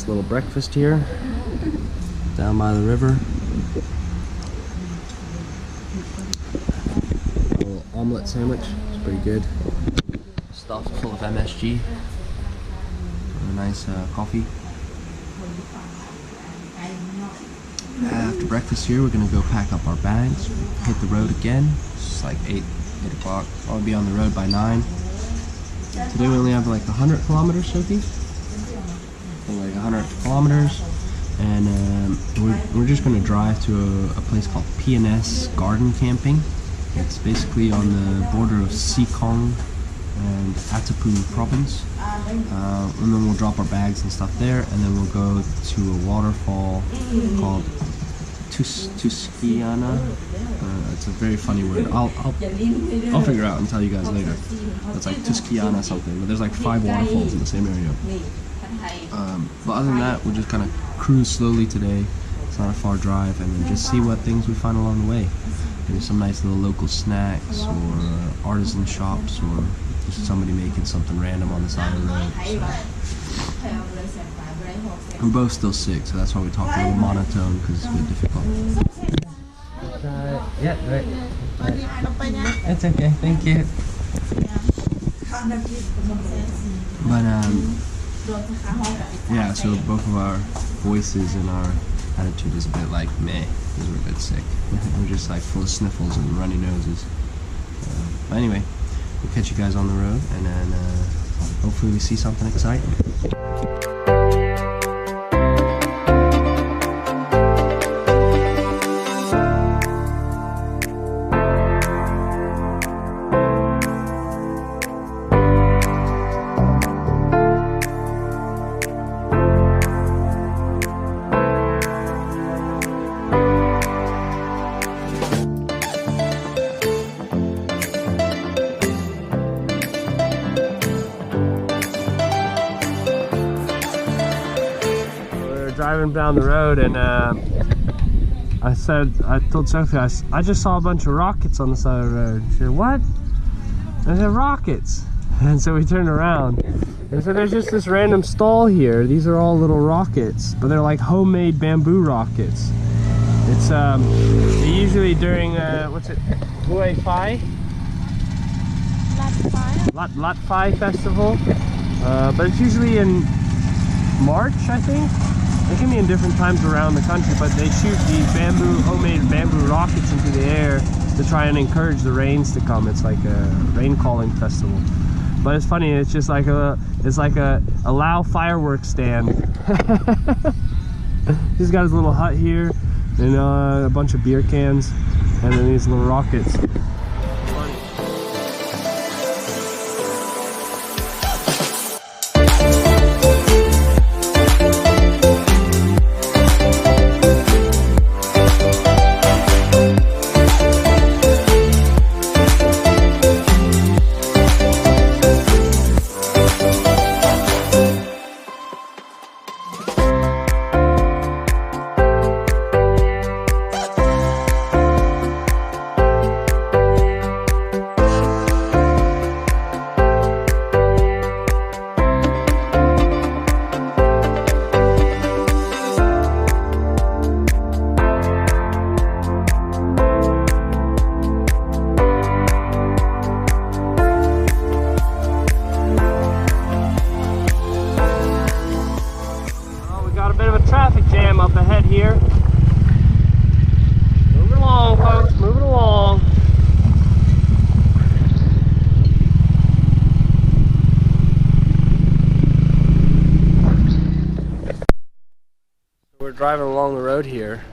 Little breakfast here down by the river. A little omelet sandwich, it's pretty good. Stuffed full of MSG. A nice coffee. After breakfast here, we're gonna go pack up our bags, hit the road again. It's like 8 o'clock. I'll be on the road by 9. Today we only have like 100 kilometers, Sophie. Like 100 kilometers, and we're just going to drive to a place called P&S Garden Camping. It's basically on the border of Sekong and Atapu province, and then we'll drop our bags and stuff there, and then we'll go to a waterfall called Tuskiana. It's a very funny word. I'll figure out and tell you guys later. It's like Tuskiana something, but there's like 5 waterfalls in the same area. But other than that, we'll just kind of cruise slowly today. It's not a far drive, and then just see what things we find along the way. Maybe some nice little local snacks, or artisan shops, or just somebody making something random on the side of the road. So. We're both still sick, so that's why we talk a little monotone, because it's a bit difficult. Yeah, right. It's okay, thank you. But yeah, so both of our voices and our attitude is a bit like meh, because we're a bit sick. We're just like full of sniffles and runny noses. But anyway, we'll catch you guys on the road, and then hopefully we see something exciting. Driving down the road, and I told Sophie, I just saw a bunch of rockets on the side of the road. She said, what? I said, rockets. And so we turned around, and so there's just this random stall here. These are all little rockets, but they're like homemade bamboo rockets. It's usually during what's it, Ep.08? Lat festival, but it's usually in March, I think. It can be in different times around the country, but they shoot these homemade bamboo rockets into the air to try and encourage the rains to come. It's like a rain calling festival. But it's funny, it's just like a Lao fireworks stand. He's got his little hut here, and a bunch of beer cans, and then these little rockets. Up ahead here. Moving along, folks, moving along. We're driving along the road here,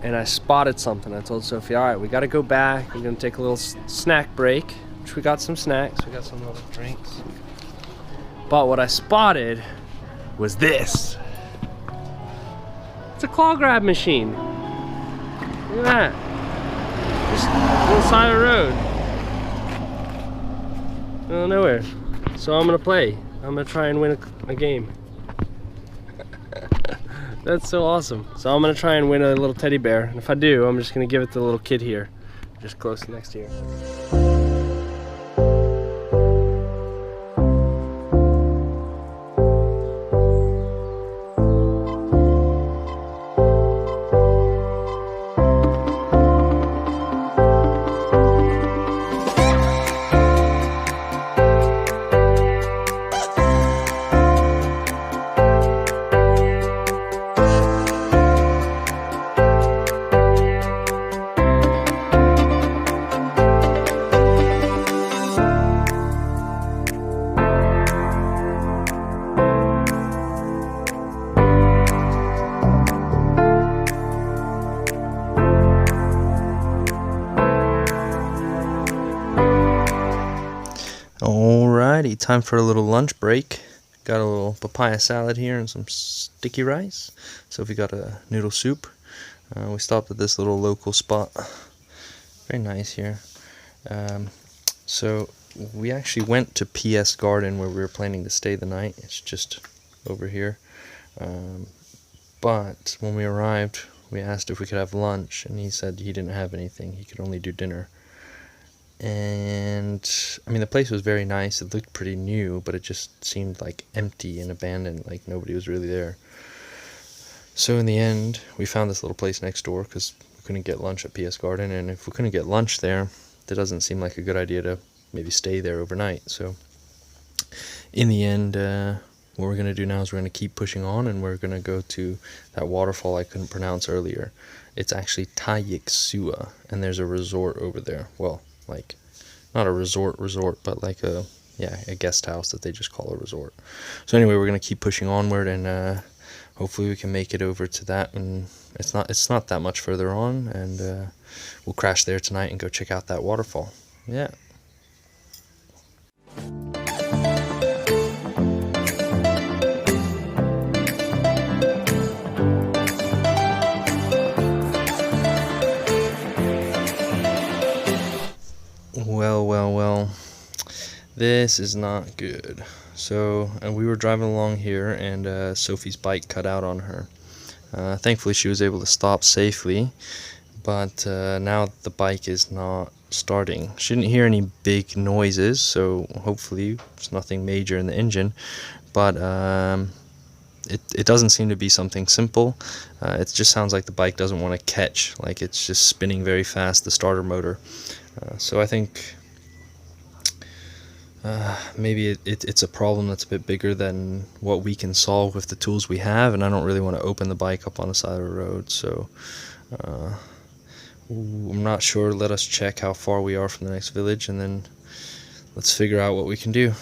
and I spotted something. I told Sophie, all right, we got to go back. We're going to take a little snack break, which we got some snacks. We got some little drinks. But what I spotted was this. It's a claw grab machine. Look at that. Just on the side of the road. Middle of nowhere. So I'm gonna play. I'm gonna try and win a game. That's so awesome. So I'm gonna try and win a little teddy bear. And if I do, I'm just gonna give it to the little kid here, just close next here. Alrighty, time for a little lunch break. Got a little papaya salad here and some sticky rice. Sophie got a noodle soup. We stopped at this little local spot. Very nice here. So we actually went to PS Garden where we were planning to stay the night. It's just over here. But when we arrived, we asked if we could have lunch, and he said he didn't have anything. He could only do dinner. And I mean, the place was very nice. It looked pretty new, but it just seemed like empty and abandoned, like nobody was really there. So in the end, we found this little place next door because we couldn't get lunch at PS Garden, and if we couldn't get lunch there, that doesn't seem like a good idea to maybe stay there overnight. So in the end, what we're going to do now is we're going to keep pushing on, and we're going to go to that waterfall I couldn't pronounce earlier. It's actually Tayiksua, and there's a resort over there. Well, like not a resort, but like a guest house that they just call a resort. So anyway, we're gonna keep pushing onward, and hopefully we can make it over to that. And it's not that much further on, and we'll crash there tonight and go check out that waterfall. Yeah. Well, this is not good. So we were driving along here, and Sophie's bike cut out on her. Thankfully she was able to stop safely, but now the bike is not starting. She didn't hear any big noises, so hopefully there's nothing major in the engine, but it doesn't seem to be something simple. It just sounds like the bike doesn't want to catch, like it's just spinning very fast, the starter motor. So I think maybe it's a problem that's a bit bigger than what we can solve with the tools we have, and I don't really want to open the bike up on the side of the road. So I'm not sure. Let us check how far we are from the next village, and then let's figure out what we can do.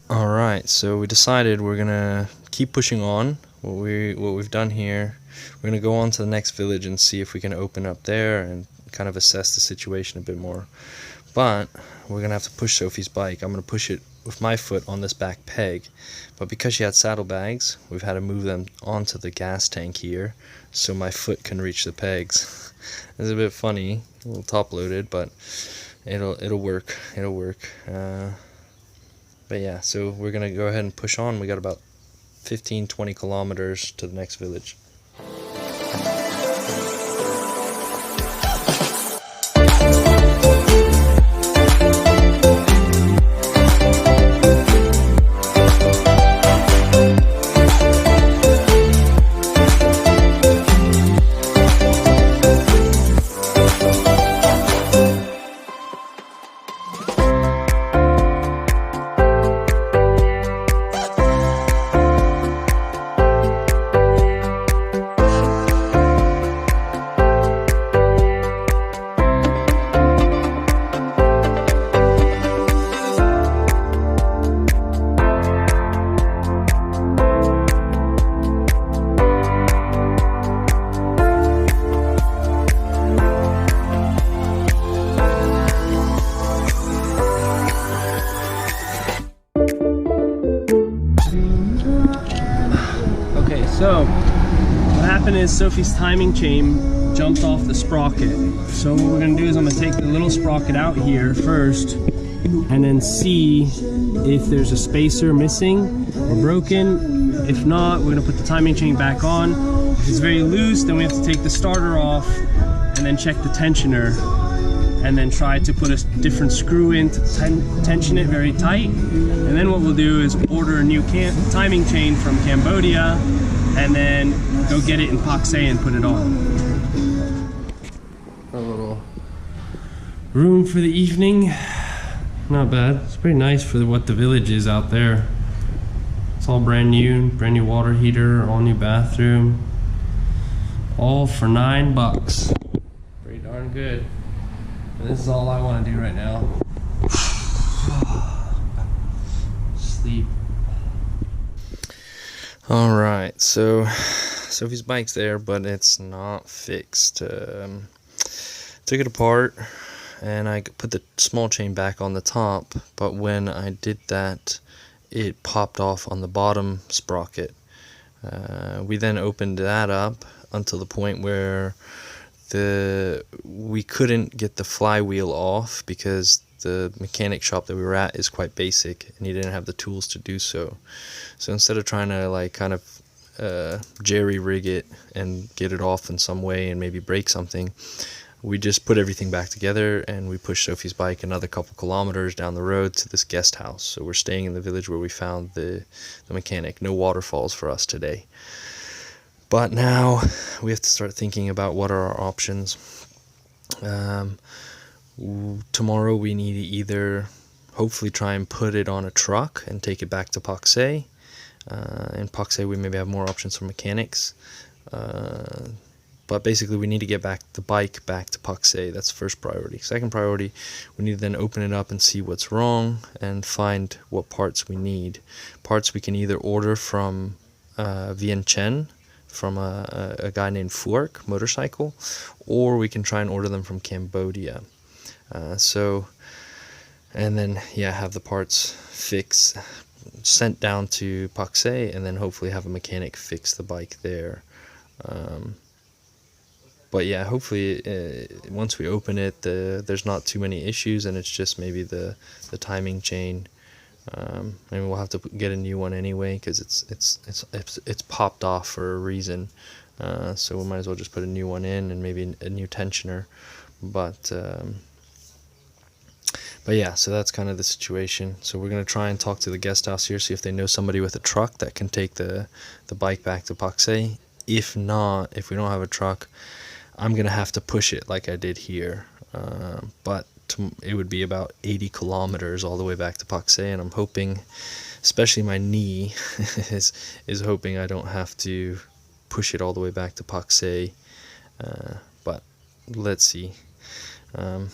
Alright, so we decided we're gonna keep pushing on. What we've done here, we're gonna go on to the next village and see if we can open up there and kind of assess the situation a bit more. But we're gonna have to push Sophie's bike. I'm gonna push it with my foot on this back peg, but because she had saddlebags, we've had to move them onto the gas tank here so my foot can reach the pegs. It's a bit funny, a little top loaded, but it'll work. But yeah, so we're gonna go ahead and push on. We got about 15-20 kilometers to the next village. So what happened is Sophie's timing chain jumped off the sprocket. So what we're gonna do is I'm gonna take the little sprocket out here first and then see if there's a spacer missing or broken. If not, we're gonna put the timing chain back on. If it's very loose, then we have to take the starter off and then check the tensioner and then try to put a different screw in to tension it very tight. And then what we'll do is order a new timing chain from Cambodia and then go get it in Paksay and put it on. A little room for the evening. Not bad. It's pretty nice for what the village is out there. It's all brand new water heater, all new bathroom. All for $9. Pretty darn good. And this is all I want to do right now. Sleep. Alright, so Sophie's bike's there, but it's not fixed. Took it apart and I put the small chain back on the top, but when I did that, it popped off on the bottom sprocket. We then opened that up until the point where we couldn't get the flywheel off because the mechanic shop that we were at is quite basic and he didn't have the tools to do so. So instead of trying to like kind of jerry rig it and get it off in some way and maybe break something, we just put everything back together and we pushed Sophie's bike another couple kilometers down the road to this guest house. So we're staying in the village where we found the mechanic. No waterfalls for us today. But now we have to start thinking about what are our options. Tomorrow we need to either hopefully try and put it on a truck and take it back to Paksay. In Paksay we maybe have more options for mechanics. But basically we need to get the bike back to Paksay. That's first priority. Second priority, we need to then open it up and see what's wrong and find what parts we need. Parts we can either order from Vientiane, from a guy named Furk motorcycle, or we can try and order them from Cambodia. And then have the parts sent down to Paksay, and then hopefully have a mechanic fix the bike there. But yeah, hopefully once we open it, there's not too many issues, and it's just maybe the timing chain. And we'll have to get a new one anyway because it's popped off for a reason. So we might as well just put a new one in and maybe a new tensioner. But yeah, so that's kind of the situation. So we're gonna try and talk to the guest house here, see if they know somebody with a truck that can take the bike back to Paksay. If not, if we don't have a truck, I'm gonna have to push it like I did here. But it would be about 80 kilometers all the way back to Paksay, and I'm hoping, especially my knee is hoping I don't have to push it all the way back to Paksay. But let's see. And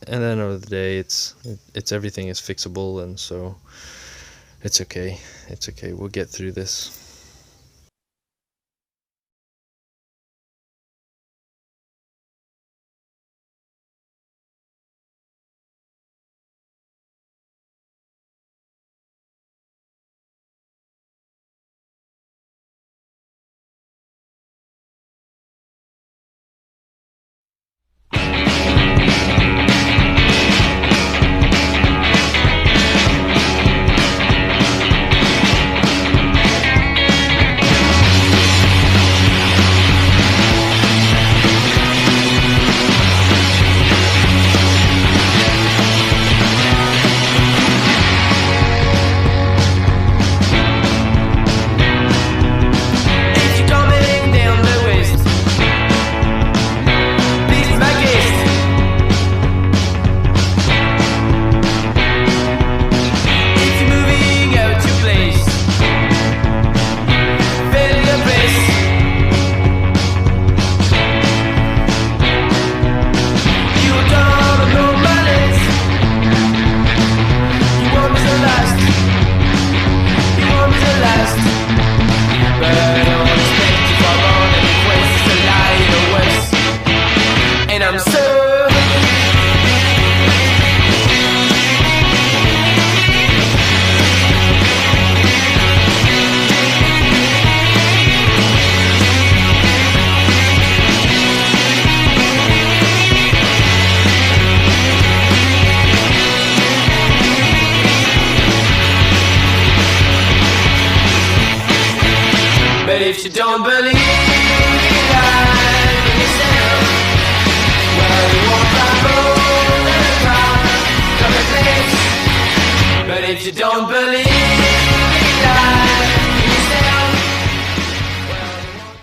at the end of the day, it's everything is fixable, and so it's okay. It's okay. We'll get through this. But if you don't believe that yourself, well, you won't find gold in the ground from a place. But if you don't believe